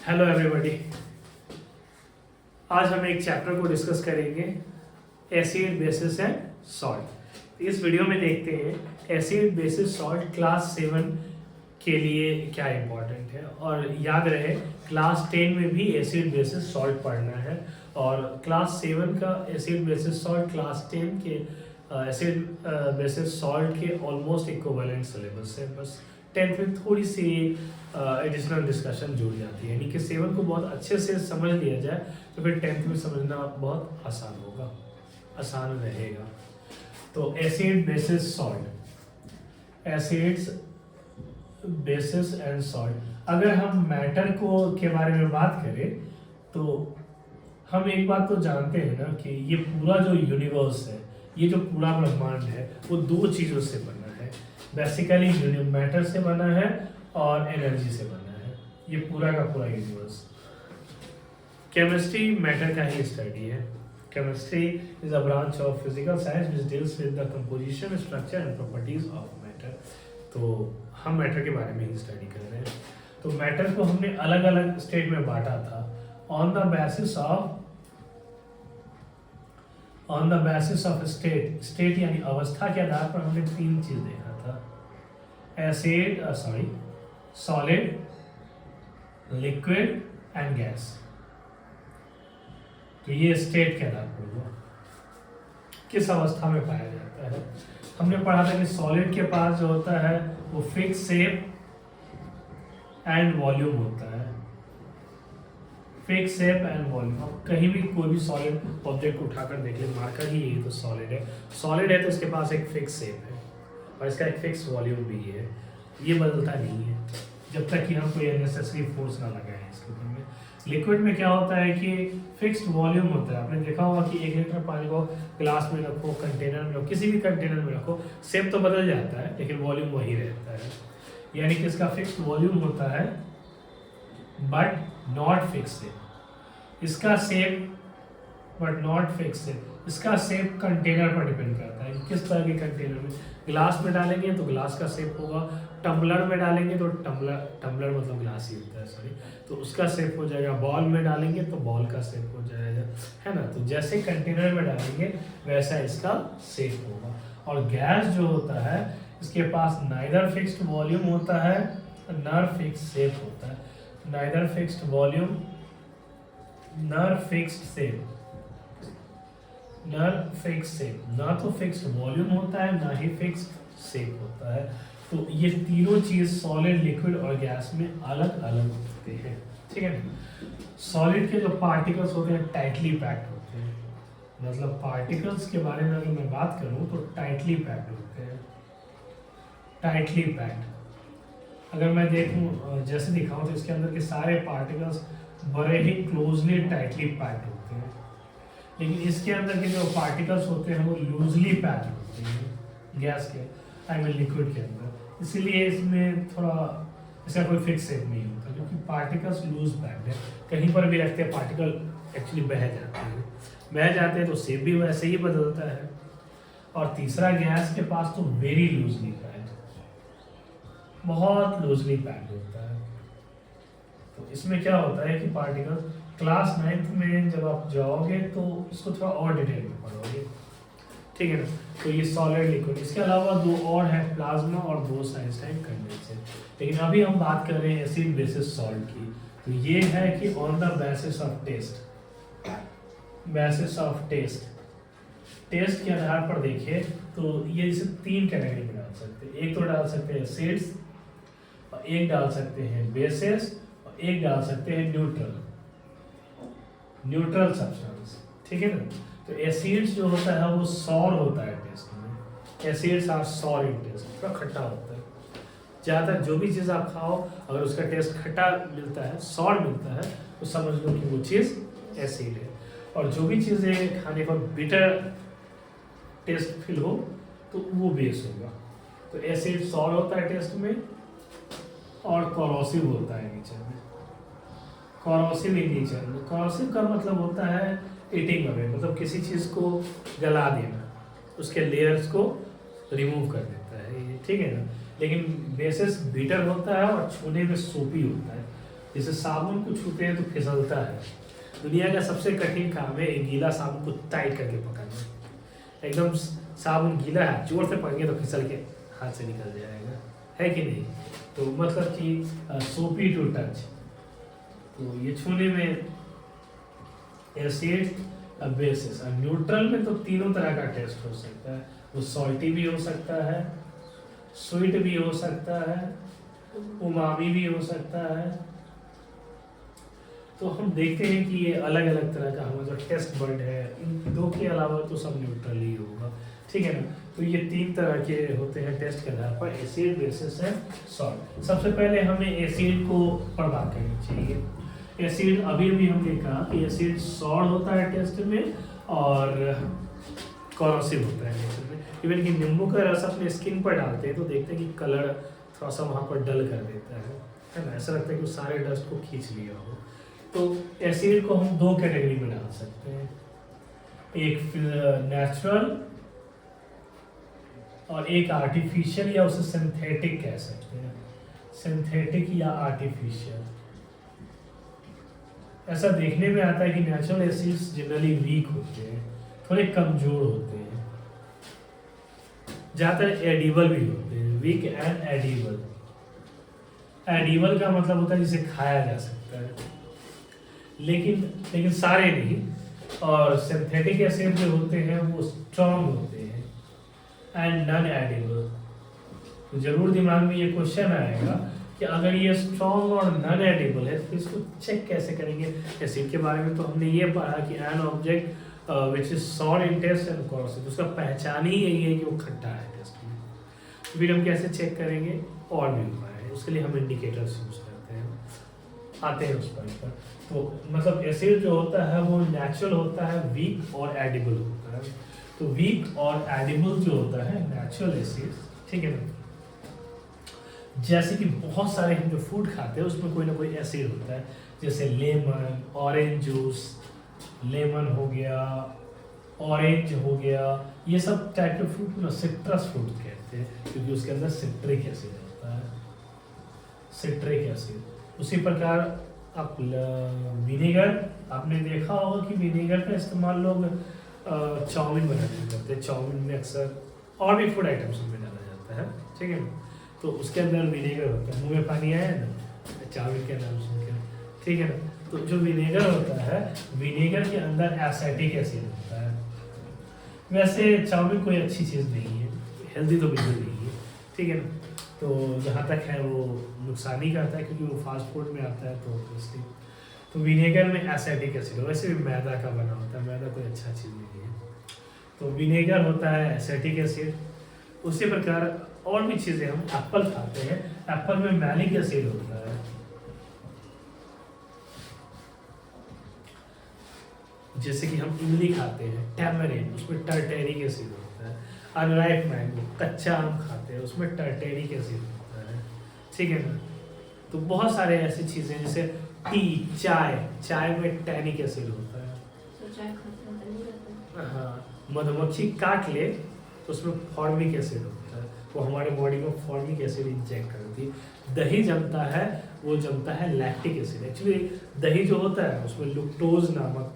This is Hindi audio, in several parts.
Hello everybody. आज हम एक चैप्टर को डिस्कस करेंगे, एसिड बेसिस एंड सॉल्ट। इस वीडियो में देखते हैं एसिड बेसिस सॉल्ट क्लास 7 के लिए क्या इम्पोर्टेंट है। और याद रहे क्लास 10 में भी एसिड बेसिस सॉल्ट पढ़ना है, और क्लास 7 का एसिड बेसिस सॉल्ट क्लास 10 के एसिड बेसिस सॉल्ट के ऑलमोस्ट इक्विवेलेंट सिलेबस है। बस 10th में थोड़ी सी एडिशनल डिस्कशन जुड़ जाती है, यानी कि 7 को बहुत अच्छे से समझ लिया जाए तो फिर 10th में समझना बहुत आसान होगा, आसान रहेगा। तो acid basis salt, acids bases and salt. अगर हम मैटर को के बारे में बात करें तो हम एक बात तो जानते हैं ना कि ये पूरा जो यूनिवर्स है, ये जो पूरा ब्रह्मांड है, वो दो चीज़ों से बना है। बेसिकली मैटर से बना है और एनर्जी से बना है, ये पूरा का पूरा यूनिवर्स। केमिस्ट्री मैटर का ही स्टडी है। Chemistry is a branch of physical science which deals with the composition, structure and properties of matter. तो हम मैटर के बारे में ही स्टडी कर रहे हैं। तो मैटर को हमने अलग अलग स्टेट में बांटा था। On the basis of state यानी अवस्था के आधार पर हमने तीन चीज देखा था, सॉलिड, लिक्विड एंड गैस। तो ये स्टेट के आधार पर हुआ, किस अवस्था में पाया जाता है। हमने पढ़ा था कि सॉलिड के पास जो होता है वो फिक्स शेप एंड वॉल्यूम होता है, फिक्स शेप एंड वॉल्यूम। अब कहीं भी कोई भी सॉलिड ऑब्जेक्ट उठाकर देख ले, मार्कर ही यही तो सॉलिड है। सॉलिड है तो इसके पास एक फिक्स शेप है और इसका एक फिक्स वॉल्यूम भी है, ये बदलता नहीं है जब तक कि हम कोई अननेसेसरी फोर्स ना लगाएं इसके ऊपर में। लिक्विड में क्या होता है कि फिक्स्ड वॉल्यूम होता है। आपने देखा होगा कि 1 लीटर पानी को ग्लास में रखो, कंटेनर में रखो, किसी भी कंटेनर में रखो, शेप तो बदल जाता है लेकिन वॉल्यूम वही रहता है। यानी कि इसका फिक्स्ड वॉल्यूम होता है बट नॉट फिक्स शेप। इसका shape but not fix shape, इसका शेप कंटेनर पर डिपेंड करता है, किस तरह के कंटेनर में। ग्लास में डालेंगे तो ग्लास का शेप होगा, टम्बलर में डालेंगे तो टम्बलर मतलब ग्लास ही होता है, सॉरी, तो उसका शेप हो जाएगा। बॉल में डालेंगे तो बॉल का शेप हो जाएगा, है ना। तो जैसे कंटेनर में डालेंगे वैसा इसका शेप होगा। और गैस जो होता है इसके पास नाइदर फिक्स्ड वॉल्यूम होता है नर फिक्स्ड शेप होता है। नाइदर फिक्स्ड वॉल्यूम नर फिक्स्ड शेप, नर फिक्स शेप, ना तो फिक्स्ड वॉल्यूम होता है ना ही फिक्स्ड शेप होता है। तो ये तीनों चीज सॉलिड, लिक्विड और गैस में अलग अलग होते हैं, ठीक है ना। सॉलिड के जो पार्टिकल्स होते हैं टाइटली पैक्ड होते हैं, मतलब पार्टिकल्स के बारे में अगर मैं बात करूं तो टाइटली पैक्ड होते हैं, टाइटली पैक्ड। अगर मैं देखूं जैसे दिखाऊं तो इसके अंदर के सारे पार्टिकल्स बड़े ही क्लोजली टाइटली पैक्ड होते हैं, लेकिन इसके अंदर के जो पार्टिकल्स होते हैं वो लूजली पैक्ड होते हैं गैस के, आई मीन लिक्विड के अंदर। इसीलिए इसमें थोड़ा इसका कोई फिक्स शेप नहीं होता, क्योंकि पार्टिकल्स लूज पैक्ड है। कहीं पर भी रखते हैं पार्टिकल एक्चुअली बह जाते हैं तो शेप भी वैसे ही बदलता है। और तीसरा गैस के पास तो वेरी लूजली पैक्ड, बहुत लूजली पैक्ड होता है। तो इसमें क्या होता है कि पार्टिकल क्लास 9th में जब आप जाओगे तो इसको थोड़ा और डिटेल में पढ़ोगे, ठीक है ना। तो ये सॉलिड, लिक्विड, इसके अलावा दो और है, प्लाज्मा और बोथ साइंस एंड कंडेंसर। लेकिन अभी हम बात कर रहे हैं एसिड बेसिस सॉल्ट की। तो ये है कि on the basis of taste, basis of taste के आधार पर देखिए तो ये इसे 3 कैटेगरी में डाल सकते हैं। एक तो डाल सकते हैं एसिड्स, और एक डाल सकते हैं बेसिस, और एक डाल सकते हैं न्यूट्रल सब्सटेंस, ठीक है ना। तो एसिड्स जो होता है वो सॉर होता है टेस्ट में, acids are sour in taste, थोड़ा खट्टा होता है। ज़्यादातर जो भी चीज़ आप खाओ अगर उसका टेस्ट खट्टा मिलता है, सॉर मिलता है, तो समझ लो कि वो चीज़ एसिड है। और जो भी चीज़ें खाने पर बिटर टेस्ट फील हो तो वो बेस होगा। तो एसिड सॉर होता है टेस्ट में, और कॉरोसिव होता है नेचर में। कॉरोसिव इन नेचर में, कॉरोसिव का मतलब होता है ईटिंग अवे, मतलब किसी चीज़ को गला देना, उसके लेयर्स को रिमूव कर देता है, ठीक है ना। लेकिन बेसिस बीटर होता है और छूने में सोपी होता है। जैसे साबुन को छूते हैं तो फिसलता है। दुनिया का सबसे कठिन काम है एक गीला साबुन को टाइट करके पकड़ना। एकदम साबुन गीला है, जोर से पकड़ेंगे तो फिसल के हाथ से निकल जाएगा, है कि नहीं। तो मतलब कि सोपी टू टच, तो ये छूने में एसिड बेसिस। न्यूट्रल में तो तीनों तरह का टेस्ट हो सकता है, वो सॉल्टी भी हो सकता है, स्वीट भी हो सकता है, उमामी भी हो सकता है। तो हम देखते हैं कि ये अलग अलग तरह का हमारा जो टेस्ट बर्ड है, इन दो के अलावा तो सब न्यूट्रल ही होगा, ठीक है ना। तो ये तीन तरह के होते हैं टेस्ट के आधार पर, एसिड बेसिस है सॉल्ट। सबसे पहले हमें एसिड को परवाह करनी चाहिए। एसिड अभी भी हमने कहा कि एसिड सॉल्ट होता है टेस्ट में और कॉरोसिव होता है टेस्ट में। इवन कि नींबू का रस अपने स्किन पर डालते हैं तो देखते हैं कि कलर थोड़ा सा वहाँ पर डल कर देता है ना, ऐसा लगता है कि वो सारे डस्ट को खींच लिया हो। तो एसिड को हम दो कैटेगरी में डाल सकते हैं, एक नेचुरल और एक आर्टिफिशियल, या उसे सिंथेटिक कह सकते हैं, सिंथेटिक या आर्टिफिशियल। ऐसा देखने में आता है कि नेचुरल एसिड्स जनरली वीक होते हैं, थोड़े कमजोर होते हैं, ज़्यादातर एडिबल भी होते हैं, वीक एंड एडिबल। एडिबल का मतलब होता है जिसे खाया जा सकता है, लेकिन सारे नहीं। और सिंथेटिक एसिड जो होते हैं वो स्ट्रॉन्ग होते हैं एंड नॉन एडिबल। तो जरूर दिमाग में ये क्वेश्चन आएगा कि अगर ये स्ट्रॉन्ग और नॉन एडिबल है तो इसको चेक कैसे करेंगे। एसिड के बारे में तो हमने ये पढ़ा कि an object which is salt in taste and corrosive, उसका पहचान ही यही है कि वो खट्टा है टेस्ट में। तो फिर हम कैसे चेक करेंगे, और भी उपाय है, उसके लिए हम इंडिकेटर्स यूज करते हैं, आते हैं उस पर। तो मतलब एसिड जो होता है वो नेचुरल होता है, वीक और एडिबल होता है। तो वीक और एडिबल जो होता है नेचुरल एसिड, ठीक है ना, जैसे कि बहुत सारे हम जो फूड खाते हैं उसमें कोई ना कोई एसिड होता है, जैसे लेमन, ऑरेंज जूस, लेमन हो गया, ऑरेंज हो गया, ये सब टाइप के फ्रूट को ना सिट्रस फ्रूट कहते हैं, क्योंकि उसके अंदर सिट्रिक एसिड होता है, सिट्रिक एसिड। उसी प्रकार आप विनेगर, आपने देखा होगा कि विनेगर का इस्तेमाल लोग चाउमीन बनाने में करते हैं। चाउमीन में अक्सर और भी फूड आइटम्स में डाला जाता है, ठीक है ना। तो उसके अंदर विनेगर होता है, मुंह में पानी आया है ना चाउमीन के नाम सुन के, ठीक है ना। तो जो विनेगर होता है, विनेगर के अंदर एसिटिक एसिड होता है। वैसे चाउमीन कोई अच्छी चीज़ नहीं है, हेल्दी तो बिल्कुल नहीं है, ठीक है ना। तो जहाँ तक है वो नुकसान ही करता है क्योंकि वो फास्ट फूड में आता है, तो इसलिए तो विनेगर में एसिटिक एसिड, वैसे भी मैदा का बना होता है, मैदा कोई अच्छा चीज़ नहीं है। तो विनेगर होता है एसिटिक एसिड। उसी प्रकार और भी चीज़ें, हम एप्पल खाते हैं, एप्पल में मैलिक एसिड होता है, जैसे कि हम इमली खाते हैं, टैमरिन, उसमें टर्टेरिक एसिड होता है। अनराइप मैंगो, कच्चा आम खाते हैं, उसमें टर्टेरिक एसिड होता है, ठीक है ना। तो बहुत सारे ऐसी चीज़ें, जैसे टी, चाय में टैनिक एसिड होता है। तो चाय खाते हैं, हाँ, मधुमक्खी काट ले तो उसमें फॉर्मिक एसिड होता है, वो हमारे बॉडी में फॉर्मिक एसिड इंजेक्ट करती है। दही जमता है, वो जमता है लैक्टिक एसिड। एक्चुअली दही जो होता है उसमें लुक्टोज नामक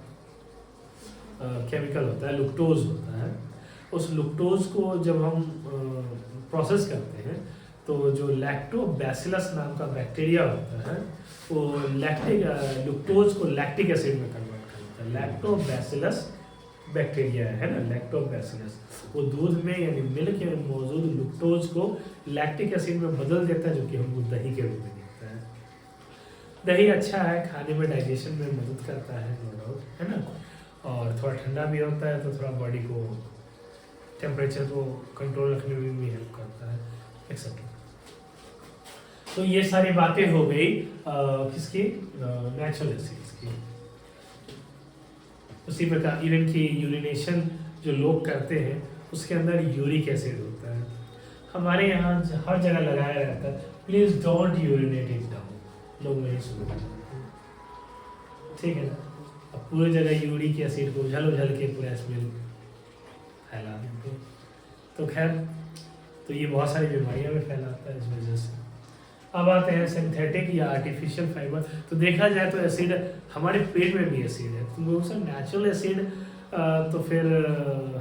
केमिकल होता है, लुक्टोज होता है। उस लुक्टोज को जब हम प्रोसेस करते हैं तो जो लैक्टोबैसिलस नाम का बैक्टीरिया होता है वो लुक्टोज को लैक्टिक एसिड में कन्वर्ट करता है। लैक्टोबैसिलस बैक्टीरिया है ना, लैक्टोबैसिलस, वो दूध में यानी मिल्क में मौजूद लुक्टोज को लैक्टिक एसिड में बदल देता है, जो कि हमको दही के रूप में दिखता है। दही अच्छा है, खाने में डाइजेशन में मदद करता है, नो डाउट, है ना। और थोड़ा ठंडा भी होता है तो थोड़ा बॉडी को टेम्परेचर को कंट्रोल रखने में भी हेल्प करता है, एक्सेट्रा। तो ये सारी बातें हो गई किसकी, नेचुरल एसिड्स की। उसी प्रकार इवन की यूरिनेशन जो लोग करते हैं उसके अंदर यूरिक एसिड होता है। हमारे यहाँ हर जगह लगाया रहता है, please don't urinate it down, लोग नहीं सुनते, ठीक है ना। अब पूरी जगह यूरिक एसिड को उझल के पूरा स्मेल फैला देते हैं। तो खैर, तो ये बहुत सारी बीमारियां में फैलाता है इस वजह से। अब आते हैं सिंथेटिक या आर्टिफिशियल फाइबर। तो देखा जाए तो एसिड हमारे पेट में भी एसिड है, तो वो सब नेचुरल एसिड, तो फिर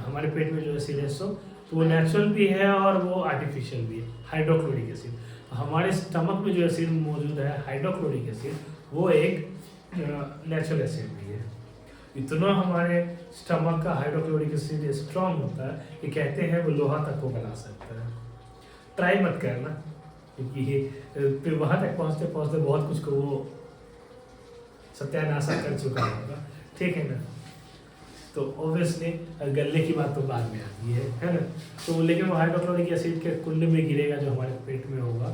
हमारे पेट में जो एसिड है सो तो वो नेचुरल भी है और वो आर्टिफिशियल भी है, हाइड्रोक्लोरिक एसिड। तो हमारे स्टमक में जो एसिड मौजूद है हाइड्रोक्लोरिक एसिड, वो एक नेचुरल एसिड भी है। इतना हमारे स्टमक का हाइड्रोक्लोरिक एसिड स्ट्रांग होता है कि कहते हैं वो लोहा तक को गला सकता है। ट्राई मत करना, क्योंकि फिर वहाँ तक पहुँचते पहुँचते बहुत कुछ को वो सत्यानाश कर चुका होगा, ठीक है ना। तो ऑब्वियसली गलने की बात तो बाद में आती है ना। तो लेकिन वो हाइड्रोक्लोरिक एसिड के कुंड में गिरेगा जो हमारे पेट में होगा।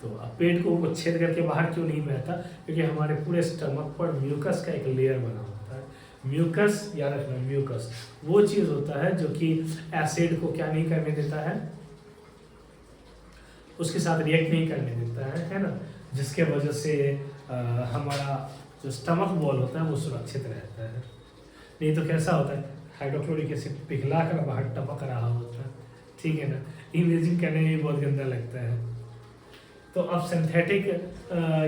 तो अब पेट को वो छेद करके बाहर क्यों नहीं बहता, क्योंकि हमारे पूरे स्टमक पर म्यूकस का एक लेयर बना होता है। म्यूकस, याद रखना, म्यूकस वो चीज़ होता है जो कि एसिड को क्या नहीं करने देता है, उसके साथ रिएक्ट नहीं करने देता है ना, जिसके वजह से हमारा जो स्टमक वॉल होता है वो सुरक्षित रहता है। नहीं तो कैसा होता है, हाइड्रोक्लोरिक एसिड पिघला कर बाहर टपक रहा होता है, ठीक है ना। इमेजिन करने में बहुत गंदा लगता है। तो अब सिंथेटिक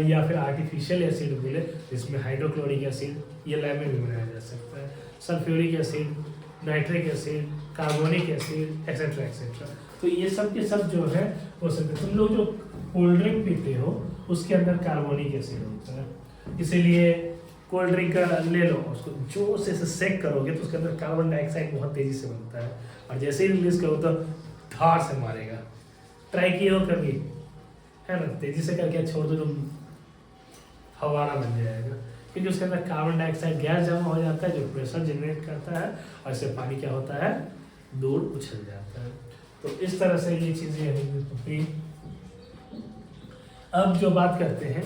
या फिर आर्टिफिशियल एसिड बोले, जिसमें हाइड्रोक्लोरिक एसिड ये लैब में भी बनाया जा सकता है, sulphuric acid, nitric acid, carbonic acid, etcetera etcetera. तो ये सब के सब जो है वो सब, तुम लोग जो कोल्ड ड्रिंक पीते हो उसके अंदर कार्बोनिक एसिड होता है, इसीलिए कोल्ड ड्रिंक ले लो, उसको जोर से सेक करोगे तो उसके अंदर कार्बन डाइऑक्साइड बहुत तेजी से बनता है, और जैसे ही रिलीज करो तो धार से मारेगा। ट्राई किए हो कभी, है ना, तेजी से करके छोड़ दो तो हवारा बन जाएगा, क्योंकि उसके अंदर कार्बन डाइऑक्साइड गैस जमा हो जाता है जो प्रेशर जनरेट करता है, और इससे पानी क्या होता है, दूर उछल जाता है। तो इस तरह से ये चीज़ें होंगी। अब जो बात करते हैं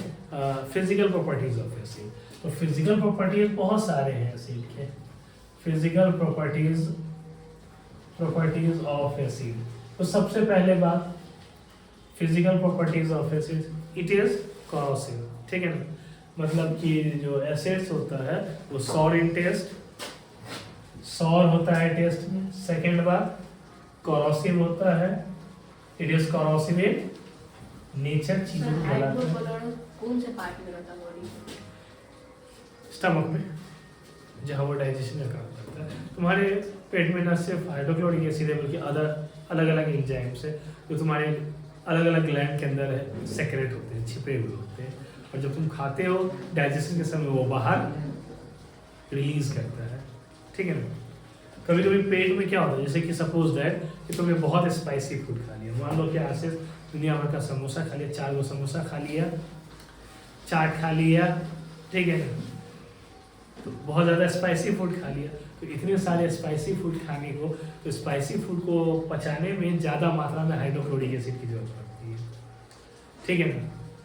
फिजिकल प्रॉपर्टीज ऑफ एसिड, तो फिजिकल प्रॉपर्टीज बहुत सारे हैं एसिड के। फिजिकल प्रॉपर्टीज ऑफ एसिड, तो सबसे पहले बात physical properties of acid, it is corrosive, ठीक है ना। मतलब कि जो एसिड्स होता है वो सॉर इन टेस्ट, सॉर होता है टेस्ट में। सेकेंड बात कॉरोसिव होता है, it is corrosive in nature, चीजों को गलाता है। कौन से पार्ट में रहता है बॉडी? स्टमक में, जहाँ वो डाइजेशन का काम करता है। तुम्हारे पेट में न सिर्फ हाइड्रोक्लोरिक एसिड है बल्कि अलग अलग एंजाइम्स है जो तुम्हारे अलग अलग ग्लैंड के अंदर है, सेक्रेट होते हैं, छिपे हुए होते हैं, और जब तुम खाते हो डाइजेशन के समय वो बाहर रिलीज करता है, ठीक है ना। कभी कभी पेट में क्या होता है, जैसे कि सपोज दैट कि तुमने बहुत स्पाइसी फूड खा लिया, मान लो कि ऐसे दुनिया भर का समोसा खा लिया, 4 गो समोसा खा लिया, चाट खा लिया, ठीक है ना, तो बहुत ज़्यादा स्पाइसी फूड खा लिया। तो इतने सारे स्पाइसी फूड खाने को, तो स्पाइसी फूड को पचाने में ज़्यादा मात्रा में हाइड्रोक्लोरिक एसिड की जरूरत पड़ती है, ठीक है ना।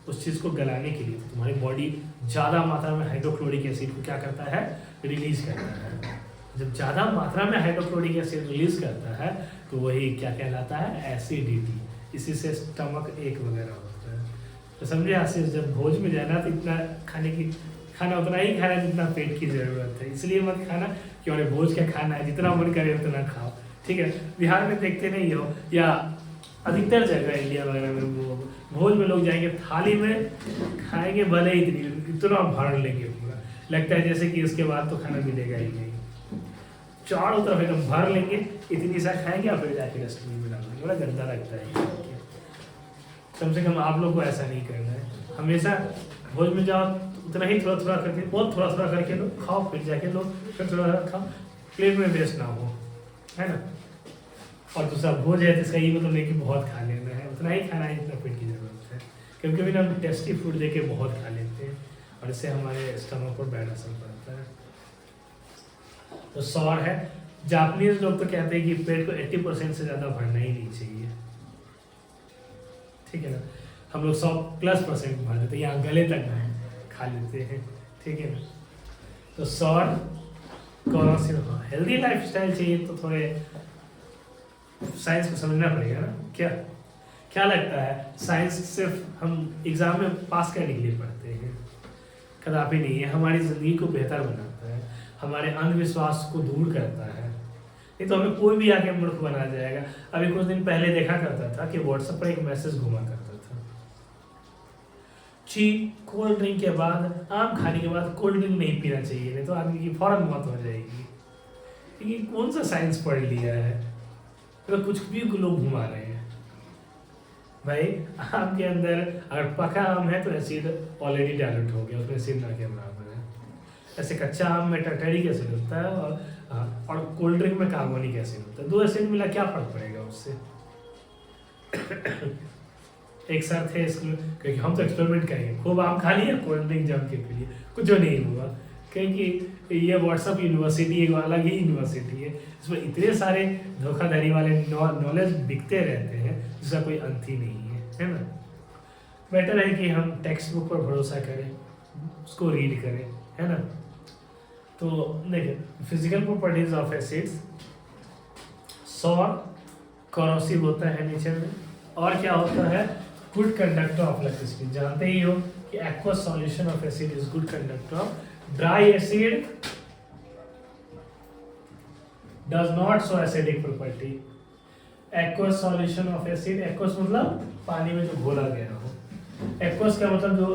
उस चीज़ को गलाने के लिए तुम्हारी बॉडी ज़्यादा मात्रा में हाइड्रोक्लोरिक एसिड को क्या करता है, रिलीज करता है। जब ज़्यादा मात्रा में हाइड्रोक्लोरिक एसिड रिलीज करता है तो वही क्या कहलाता है, एसिडिटी। इसी से स्टमक एक वगैरह होता है। तो समझे आशीष, जब भोज में जाना तो इतना खाना उतना ही खाना जितना पेट की ज़रूरत है, इसलिए मत खाना कि अरे भोज क्या खाना है, जितना मन करे उतना खाओ, ठीक है। बिहार में देखते नहीं हो, या अधिकतर जगह इंडिया वगैरह में भोज में लोग जाएंगे, थाली में खाएंगे, भले ही इतना भर लेंगे पूरा, लगता है जैसे कि उसके बाद तो खाना मिलेगा ही नहीं, चारों तरफ एकदम भर लेंगे, इतनी सा खाएंगे और फिर जाके डस्टबिन में डालेंगे, बड़ा गंदा लगता है। कम से कम आप लोग को ऐसा नहीं करना है, हमेशा भोज में जाओ उतना ही थोड़ा थोड़ा करके, बहुत थोड़ा थोड़ा करके लो, खाओ, फिर जाके लो, फिर थोड़ा थोड़ा खाओ, प्लेट में वेस्ट ना हो, है ना। और दूसरा भोज है तो इसका ये मतलब नहीं कि बहुत खा लेना है, उतना ही खाना है जितना पेट की ज़रूरत है। कभी कभी ना हम टेस्टी फूड दे के बहुत खा लेते हैं और इससे हमारे स्टमक पर बैड असर पड़ता है। तो सॉर है, जापानीज लोग तो कहते हैं कि पेट को 80% से ज़्यादा भरना ही नहीं चाहिए, ठीक है ना। हम लोग 100+% भर देते हैं, यहाँ गले तक खा लेते हैं, ठीक है ना। तो सॉर कॉरोसिव, हेल्दी लाइफस्टाइल चाहिए तो थोड़े साइंस को समझना पड़ेगा ना। क्या लगता है, साइंस सिर्फ हम एग्जाम में पास करने के लिए पढ़ते हैं? कदापि नहीं है, हमारी ज़िंदगी को बेहतर बनाता है, हमारे अंधविश्वास को दूर करता है। नहीं तो हमें कोई भी आके मूर्ख बना जाएगा। अभी कुछ दिन पहले देखा करता था कि व्हाट्सएप पर एक मैसेज घुमा करता था, कोल्ड ड्रिंक के बाद, आम खाने के बाद कोल्ड ड्रिंक नहीं पीना चाहिए, नहीं तो आदमी की फौरन मौत हो जाएगी। लेकिन कौन सा साइंस पढ़ लिया है, तो कुछ भी लोग घुमा रहे हैं भाई। आम के अंदर अगर पका आम है तो एसिड ऑलरेडी डायल्यूट हो गया, उसमें एसिड ना के बराबर है। ऐसे कच्चा आम में टर्टरिक एसिड होता है और कोल्ड ड्रिंक में कार्बोनिक एसिड होता है। दो एसिड मिला क्या फर्क पड़ेगा उससे। एक साथ थे स्कूल, क्योंकि हम तो एक्सपेरिमेंट करेंगे, खूब आम खा लिया, कोल्ड ड्रिंक जम के पी लिए, कुछ नहीं हुआ। क्योंकि ये व्हाट्सअप यूनिवर्सिटी एक अलग ही यूनिवर्सिटी है, इसमें इतने सारे धोखाधड़ी वाले नॉलेज बिकते रहते हैं जिसका कोई अंत ही नहीं है ना। बेटर है कि हम टेक्स्ट बुक पर भरोसा करें, उसको रीड करें, है ना। तो देखिए physical properties of acids, sour corrosive होता है नेचर में, और क्या होता है, गुड कंडक्टर ऑफ इलेक्ट्रिसिटी। जानते ही हो कि aqueous solution of acid is good conductor of, dry acid does not show acidic property. Aqueous solution of acid, aqueous मतलब पानी में जो घोला गया हो। एक्वस का मतलब जो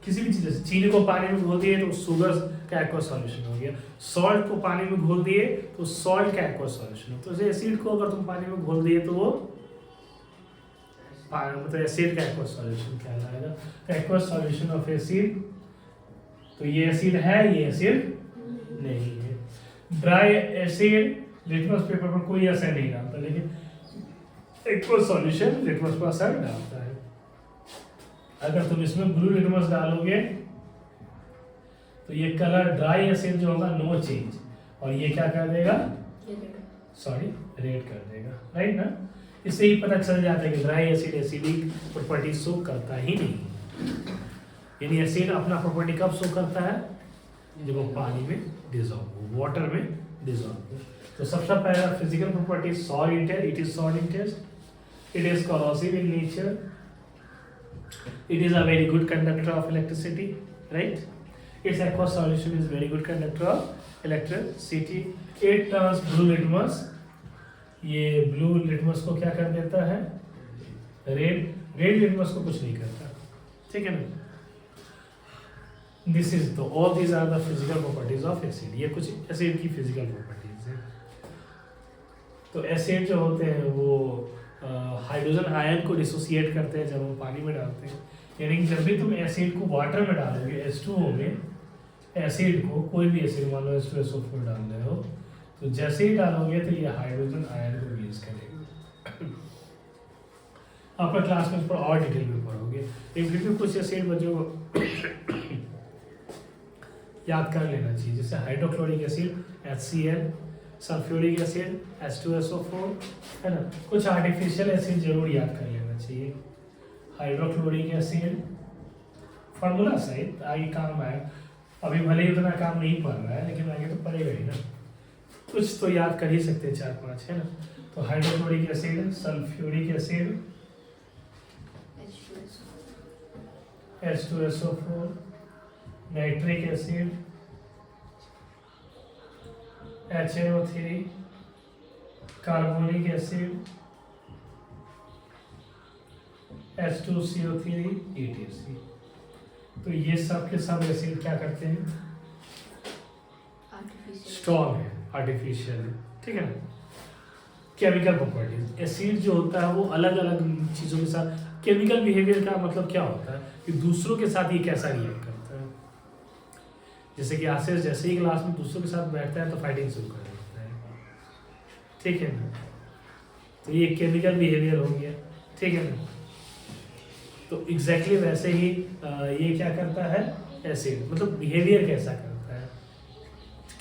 किसी भी चीज, चीनी को पानी में घोल दिए तो शुगर का एक्वस सॉल्यूशन हो गया, सॉल्ट को पानी में घोल दिए तो सॉल्ट का एक्वस सॉल्यूशन हो। तो एसिड को अगर तुम पानी में घोल दिए तो वो मतलब एसिड का एक्वस सॉल्यूशन कहलाएगा। एक्वस सॉल्यूशन ऑफ एसिड, तो ये एसिड है, ये एसिड नहीं है। ड्राई एसिड लिटमस पेपर पर कोई असर नहीं डालता, लेकिन एक्वस सॉल्यूशन लिटमस पर असर डालता है। अगर तुम इसमें ब्लू लिटमस डालोगे तो ये कलर ड्राई एसिड जो होगा नो चेंज, और ये क्या कर देगा, सॉरी रेड कर देगा, राइट ना। इससे ही पता चल जाता है कि dry acid acidic property show करता ही नहीं। यानी एसिड अपना प्रॉपर्टी कब शो करता है, जब वो पानी में डिजॉल्व हो, वाटर में डिजॉल्व हो। तो सबसे पहला physical property salt it is salt in taste, it is corrosive in nature, it is a very good conductor of electricity, right? Its aqueous solution is very good conductor of electricity. It turns blue litmus, ये blue litmus को क्या कर देता है, red litmus को कुछ नहीं करता, ठीक है ना। This is the all these are the physical properties of acid. ये कुछ acid की physical properties है। तो acid जो होते हैं वो हाइड्रोजन आयन को डिसोसिएट करते हैं जब हम पानी में डालते हैं। यानी कि जब भी तुम एसिड को वाटर में डालोगे, H2O में एसिड को, कोई भी एसिड मान लो H2SO4 डाल रहे हो, तो जैसे ही डालोगे तो ये हाइड्रोजन आयन को रिलीज करेगा। आप क्लास में इस पर और डिटेल में पढ़ोगे। एक फिर कुछ एसिड बचो याद कर लेना चाहिए, जैसे hydrochloric acid HCl, sulphuric acid H2SO4, है ना। कुछ आर्टिफिशियल एसिड जरूर याद कर लेना चाहिए। हाइड्रोक्लोरिक एसिड फार्मूला सहित आगे काम आए, अभी भले ही उतना काम नहीं पड़ रहा है लेकिन आगे तो पड़ेगा ही ना, कुछ तो याद कर ही सकते हैं 4-5, है ना। तो hydrochloric acid, sulphuric acid H2SO4, nitric acid HNO3, carbonic acid H2CO3 ETC। तो ये सब के सब एसिड क्या करते हैं, स्ट्रॉन्ग है, आर्टिफिशियल है, ठीक है ना। केमिकल प्रॉपर्टीज, एसिड जो होता है वो अलग अलग चीज़ों के साथ, केमिकल बिहेवियर का मतलब क्या होता है कि दूसरों के साथ ये कैसा रिएक्ट करता है। जैसे कि आशीष जैसे ही क्लास में दूसरों के साथ बैठता है तो फाइटिंग शुरू कर देता है, ठीक है ना। तो ये केमिकल बिहेवियर हो गया, ठीक है ना। तो एग्जैक्टली वैसे ही ये क्या करता है, एसिड मतलब बिहेवियर कैसा करता है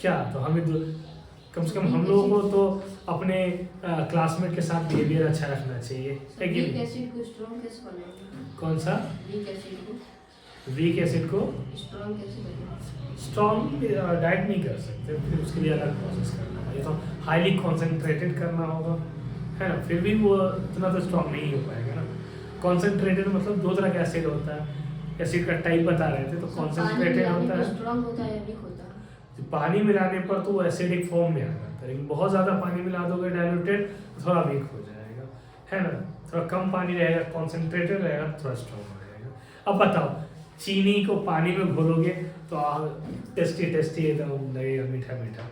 क्या। तो हमें कम से कम हम लोगों को तो अपने क्लासमेट के साथ बिहेवियर अच्छा रखना चाहिए, है कि नहीं। एसिड को स्ट्रॉन्ग कैसे बनाएंगे, कौन सा वीक एसिड को स्ट्रॉन्ग कैसे बनाएंगे, स्ट्रॉन्ग डाइट नहीं कर सकते, फिर उसके लिए अलग प्रोसेस करना होगा, तो हाईली कॉन्सेंट्रेटेड करना होगा, है ना। फिर भी वो इतना तो स्ट्रॉन्ग नहीं हो पाएगा ना। कॉन्सेंट्रेटेड मतलब दो तरह का एसिड होता है, एसिड का टाइप बता रहे थे। तो कॉन्सेंट्रेटेड होता है, स्ट्रॉन्ग होता है या वीक होता है। पानी मिलाने पर तो वो एसिडिक फॉर्म में आ जाता है, लेकिन बहुत ज़्यादा पानी मिला दोगे डाइल्यूटेड तो थोड़ा वीक हो जाएगा, है ना। थोड़ा कम पानी रहेगा, कॉन्सेंट्रेटेड रहेगा, थोड़ा स्ट्रॉन्ग हो जाएगा। अब बताओ, चीनी को पानी में घोलोगे तो टेस्टी टेस्टी एकदम लगेगा, मीठा मीठा।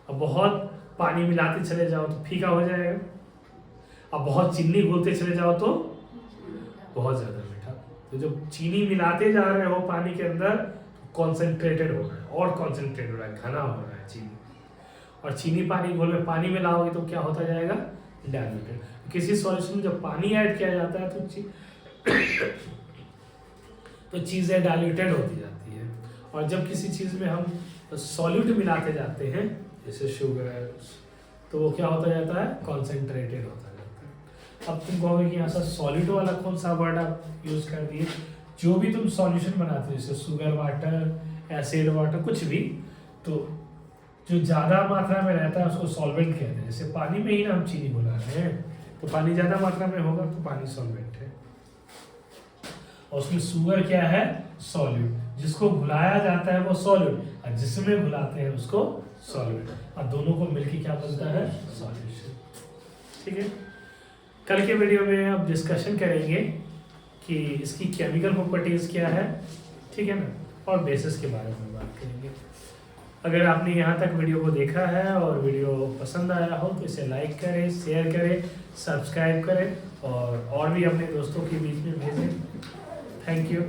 अब बहुत पानी मिलाते चले जाओ तो फीका हो जाएगा। अब बहुत चीनी घोलते चले जाओ तो बहुत ज़्यादा मीठा। तो जब चीनी मिलाते जा रहे हो पानी के अंदर, कॉन्सेंट्रेटेड हो रहा है और कॉन्सेंट्रेट हो रहा है, घना हो रहा है चीनी। और चीनी पानी घोल में पानी मिलाओगे तो क्या होता जाएगा, डाइल्यूटेड। किसी सॉल्यूशन में जब पानी ऐड किया जाता है तो चीज़ें डाइल्यूटेड होती जाती है। और जब किसी चीज़ में हम सॉल्यूट मिलाते जाते हैं जैसे शुगर, तो वो क्या होता जाता है, कॉन्सेंट्रेटेड होता जाता है। अब तुम कहोगे कि यहाँ से सॉल्यूट वाला कौन सा वर्ड आप यूज़ कर दिए। जो भी तुम सॉल्यूशन बनाते हो जैसे शुगर वाटर, एसिड वाटर, कुछ भी, तो जो ज़्यादा मात्रा में रहता है उसको सॉल्वेंट कहते हैं। जैसे पानी में ही ना हम चीनी मिला रहे हैं, तो पानी ज़्यादा मात्रा में होगा तो पानी सॉल्वेंट है। और उसमें शुगर क्या है, सॉल्यूट। जिसको घुलाया जाता है वो सॉल्यूट, और जिसमें घुलाते हैं उसको सॉल्वेंट, और दोनों को मिलके क्या बनता है, सॉल्यूशन। ठीक है, कल के वीडियो में अब डिस्कशन करेंगे कि इसकी केमिकल प्रॉपर्टीज क्या है, ठीक है ना, और बेसिस के बारे में बात करेंगे। अगर आपने यहाँ तक वीडियो को देखा है और वीडियो पसंद आया हो तो इसे लाइक करें, शेयर करें, सब्सक्राइब करें और भी अपने दोस्तों के बीच में भेजें। Thank you.